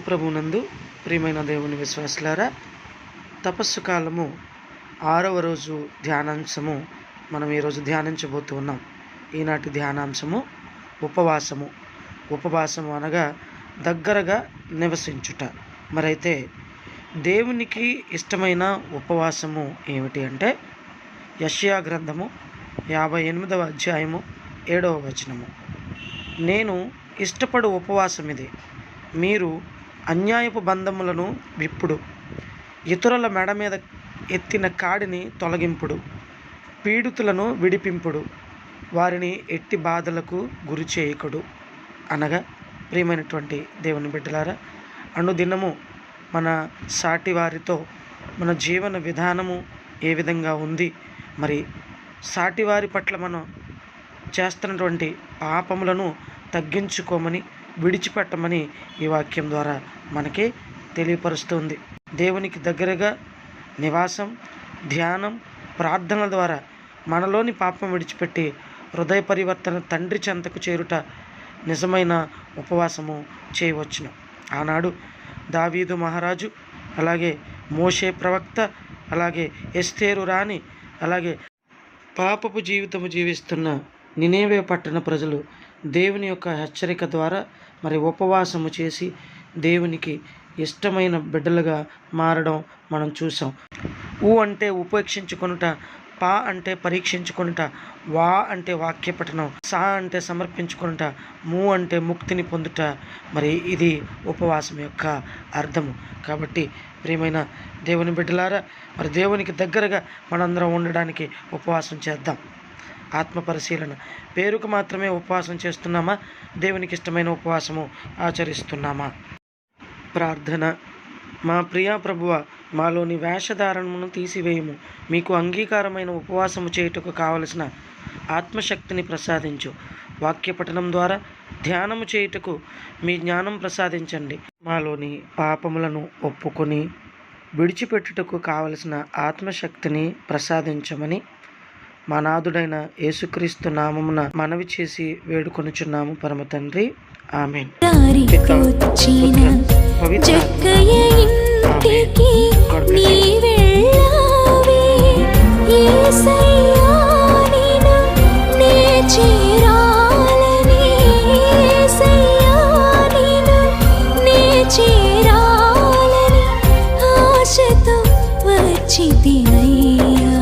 ప్రభునందు ప్రియమైన దేవుని విశ్వాసులారా, తపస్సు కాలము 6వ రోజు ధ్యానాంశము మనం ఈరోజు ధ్యానించబోతూ ఉన్నాం. ఈనాటి ధ్యానాంశము ఉపవాసము అనగా దగ్గరగా నివసించుట. మరైతే దేవునికి ఇష్టమైన ఉపవాసము ఏమిటి అంటే యెషయా గ్రంథము 58వ అధ్యాయము 7వ వచనము. నేను ఇష్టపడు ఉపవాసం ఇది, మీరు అన్యాయపు బంధములను విప్పుడు, ఇతరుల మెడ మీద ఎత్తిన కాడిని తొలగింపుడు, పీడితులను విడిపింపుడు, వారిని ఎట్టి బాధలకు గురి చేయకుడు. అనగా ప్రియమైనటువంటి దేవుని బిడ్డలారా, అనుదినము మన సాటి వారితో మన జీవన విధానము ఏ విధంగా ఉంది, మరి సాటివారి పట్ల మనం చేస్తున్నటువంటి పాపములను తగ్గించుకోమని, విడిచిపెట్టమని ఈ వాక్యం ద్వారా మనకి తెలియపరుస్తుంది. దేవునికి దగ్గరగా నివాసం, ధ్యానం, ప్రార్థనల ద్వారా మనలోని పాపం విడిచిపెట్టి హృదయ పరివర్తన తండ్రి చెంతకు చేరుట నిజమైన ఉపవాసము చేయవచ్చును. ఆనాడు దావీదు మహారాజు, అలాగే మోషే ప్రవక్త, అలాగే ఎస్తేరు రాణి, అలాగే పాపపు జీవితము జీవిస్తున్న నినేవే పట్టణ ప్రజలు దేవుని యొక్క హెచ్చరిక ద్వారా మరి ఉపవాసము చేసి దేవునికి ఇష్టమైన బిడ్డలుగా మారడం మనం చూసాం. అంటే ఉపేక్షించుకొనుట, పా అంటే పరీక్షించుకొనుట, వా అంటే వాక్య పఠనం, సా అంటే సమర్పించుకొనుట, ము అంటే ముక్తిని పొందుట. మరి ఇది ఉపవాసం యొక్క అర్థము. కాబట్టి ప్రియమైన దేవుని బిడ్డలారా, మరి దేవునికి దగ్గరగా మనందరం ఉండడానికి ఉపవాసం చేద్దాం. ఆత్మ పరిశీలన. పేరుకు మాత్రమే ఉపవాసం చేస్తున్నామా? దేవునికి ఇష్టమైన ఉపవాసము ఆచరిస్తున్నామా? ప్రార్థన. మా ప్రియ ప్రభువ, మాలోని వేషధారణను తీసివేయము. మీకు అంగీకారమైన ఉపవాసము చేయుటకు కావలసిన ఆత్మశక్తిని ప్రసాదించు. వాక్య పఠనం ద్వారా ధ్యానము చేయుటకు మీ జ్ఞానం ప్రసాదించండి. మాలోని పాపములను ఒప్పుకొని విడిచిపెట్టుటకు కావలసిన ఆత్మశక్తిని ప్రసాదించమని మా నాథుడైన యేసుక్రీస్తు నామమున మనవి చేసి వేడుకొనుచున్నాము పరమ తండ్రి. ఆమేన్. వచ్చితినయ్యా